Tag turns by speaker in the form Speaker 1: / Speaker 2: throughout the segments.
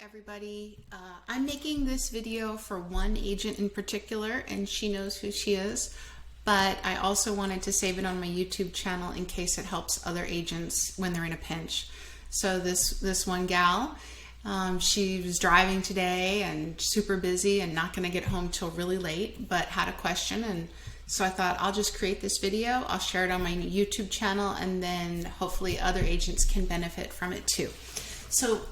Speaker 1: everybody. I'm making this video for one agent in particular, and she knows who she is, but I also wanted to save it on my YouTube channel in case it helps other agents when they're in a pinch. So this one gal, she was driving today and super busy and not going to get home till really late, but had a question, and so I thought I'll just create this video. I'll share it on my YouTube channel, and then hopefully other agents can benefit from it too. So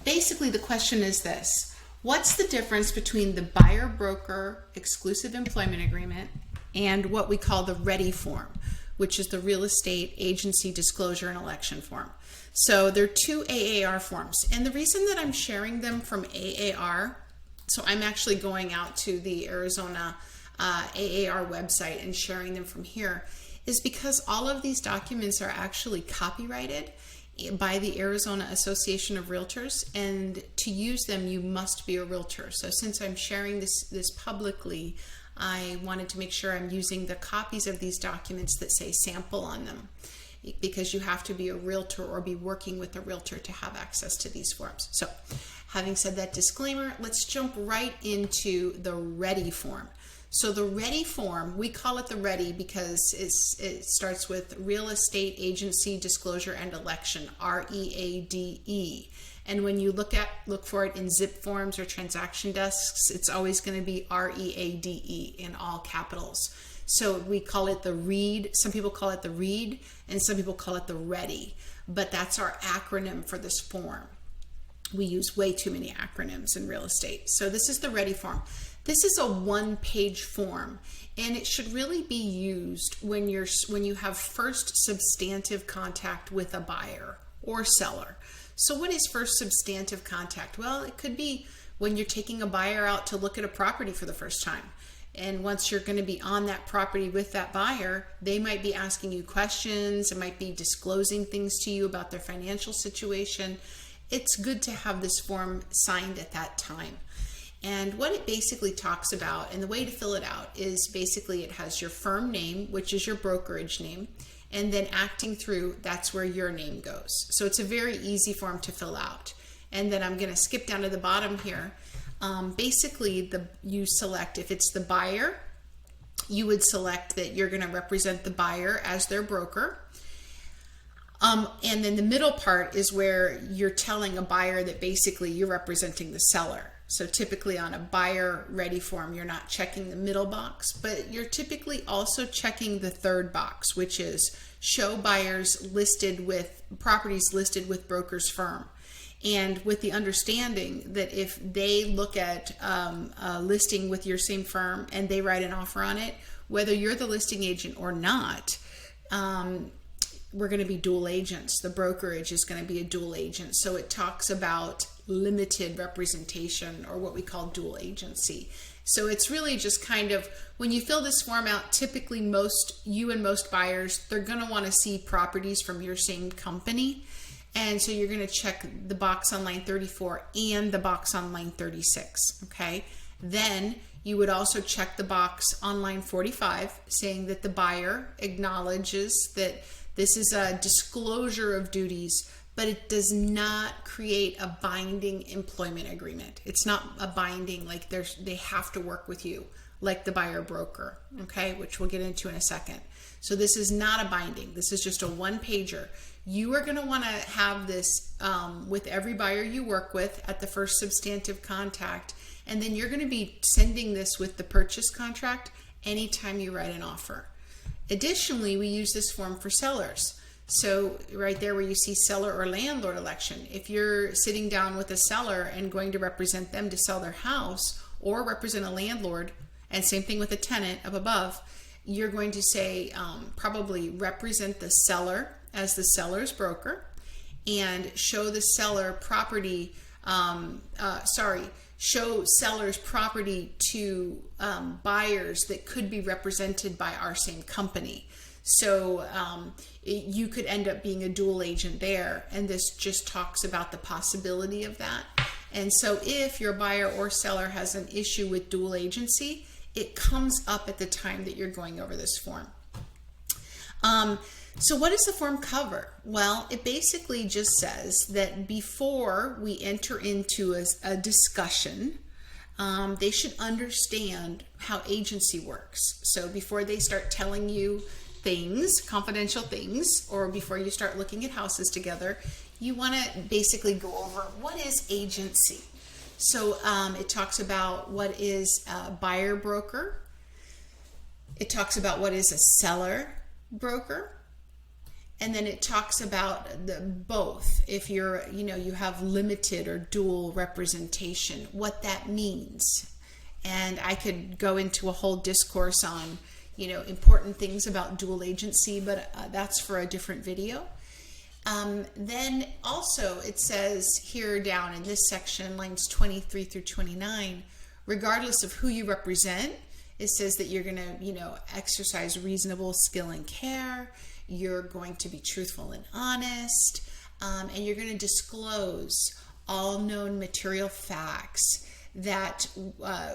Speaker 1: basically the question is this: what's the difference between the buyer-broker exclusive employment agreement and what we call the READE Form, which is the real estate agency disclosure and election form? So they're two AAR forms, and the reason that I'm sharing them from AAR, so I'm actually going out to the Arizona AAR website and sharing them from here, is because all of these documents are actually copyrighted by the Arizona Association of Realtors, and to use them you must be a realtor. So since I'm sharing this publicly, I wanted to make sure I'm using the copies of these documents that say sample on them, because you have to be a realtor or be working with a realtor to have access to these forms. So having said that disclaimer, let's jump right into the READE Form. So the READE Form, we call it the READE because it starts with Real Estate Agency Disclosure and Election, READE. And when you look for it in zip forms or transaction desks, it's always going to be READE in all capitals. So we call it the READE. Some people call it the READE, and some people call it the READE. But that's our acronym for this form. We use way too many acronyms in real estate. So this is the READE Form. This is a one-page form, and it should really be used when you have first substantive contact with a buyer or seller. So what is first substantive contact? Well, it could be when you're taking a buyer out to look at a property for the first time. And once you're going to be on that property with that buyer, they might be asking you questions. It might be disclosing things to you about their financial situation. It's good to have this form signed at that time. And what it basically talks about, and the way to fill it out, is basically it has your firm name, which is your brokerage name, and then acting through, that's where your name goes. So it's a very easy form to fill out. And then I'm going to skip down to the bottom here. Basically, you select, if it's the buyer, you would select that you're going to represent the buyer as their broker. And then the middle part is where you're telling a buyer that basically you're representing the seller. So typically on a buyer READE form, you're not checking the middle box, but you're typically also checking the third box, which is show buyers properties listed with broker's firm. And with the understanding that if they look at a listing with your same firm and they write an offer on it, whether you're the listing agent or not, we're going to be dual agents. The brokerage is going to be a dual agent. So it talks about limited representation, or what we call dual agency. So it's really just kind of, when you fill this form out, typically you and most buyers, they're going to want to see properties from your same company. And so you're going to check the box on line 34 and the box on line 36. Okay. Then you would also check the box on line 45 saying that the buyer acknowledges that this is a disclosure of duties, but it does not create a binding employment agreement. It's not a binding, like they have to work with you, like the buyer broker, okay, which we'll get into in a second. So this is not a binding. This is just a one-pager. You are going to want to have this with every buyer you work with at the first substantive contact, and then you're going to be sending this with the purchase contract anytime you write an offer. Additionally, we use this form for sellers. So right there where you see seller or landlord election, if you're sitting down with a seller and going to represent them to sell their house, or represent a landlord, and same thing with a tenant up above, you're going to say probably represent the seller as the seller's broker, and show the seller property, show seller's property to buyers that could be represented by our same company. So you could end up being a dual agent there, and this just talks about the possibility of that. And so if your buyer or seller has an issue with dual agency, it comes up at the time that you're going over this form. So what does the form cover? Well, it basically just says that before we enter into a discussion, they should understand how agency works. So before they start telling you things, confidential things, or before you start looking at houses together, you want to basically go over what is agency. So it talks about what is a buyer broker. It talks about what is a seller broker. And then it talks about both. If you're, you have limited or dual representation, what that means. And I could go into a whole discourse on, important things about dual agency, but that's for a different video. Then also it says here down in this section, lines 23 through 29, regardless of who you represent, it says that you're going to, exercise reasonable skill and care. You're going to be truthful and honest, and you're going to disclose all known material facts that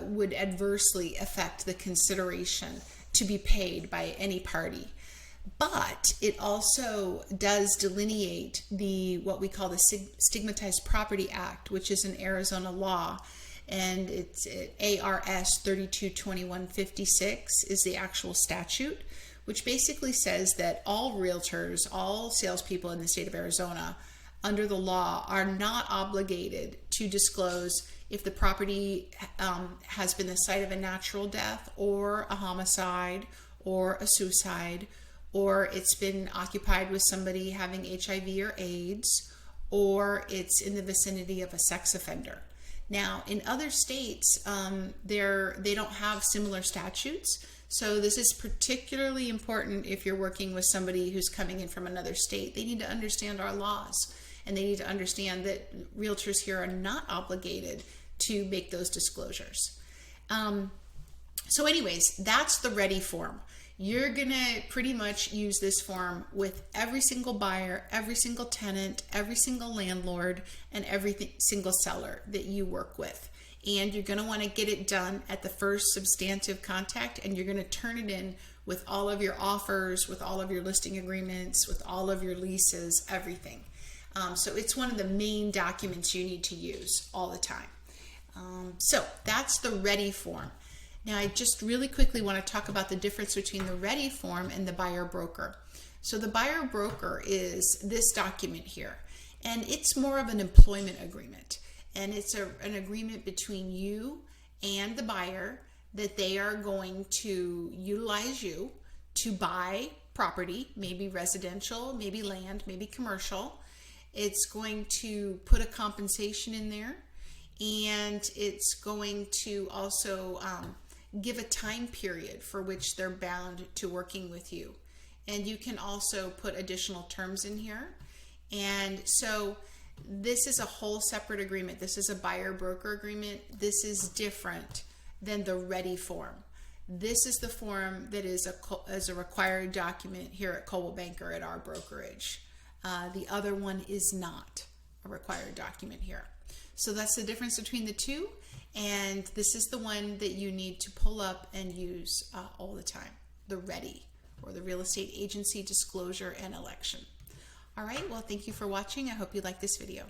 Speaker 1: would adversely affect the consideration to be paid by any party. But it also does delineate what we call the Stigmatized Property Act, which is an Arizona law, and it's ARS 322156 is the actual statute, which basically says that all realtors, all salespeople in the state of Arizona, under the law, are not obligated to disclose if the property has been the site of a natural death or a homicide or a suicide, or it's been occupied with somebody having HIV or AIDS, or it's in the vicinity of a sex offender. Now, in other states, they don't have similar statutes. So this is particularly important if you're working with somebody who's coming in from another state. They need to understand our laws, and they need to understand that realtors here are not obligated to make those disclosures. So anyways, that's the READE form. You're going to pretty much use this form with every single buyer, every single tenant, every single landlord, and every single seller that you work with. And you're going to want to get it done at the first substantive contact, and you're going to turn it in with all of your offers, with all of your listing agreements, with all of your leases, everything. So it's one of the main documents you need to use all the time. So that's the READE form. Now I just really quickly want to talk about the difference between the READE form and the buyer broker. So the buyer broker is this document here, and it's more of an employment agreement. And it's an agreement between you and the buyer that they are going to utilize you to buy property, maybe residential, maybe land, maybe commercial. It's going to put a compensation in there, and it's going to also give a time period for which they're bound to working with you. And you can also put additional terms in here. And so this is a whole separate agreement. This is a buyer-broker agreement. This is different than the READE form. This is the form that is a required document here at Coldwell Banker at our brokerage. The other one is not a required document here. So that's the difference between the two, and this is the one that you need to pull up and use all the time, the READE, or the Real Estate Agency Disclosure and Election. All right, well, thank you for watching. I hope you like this video.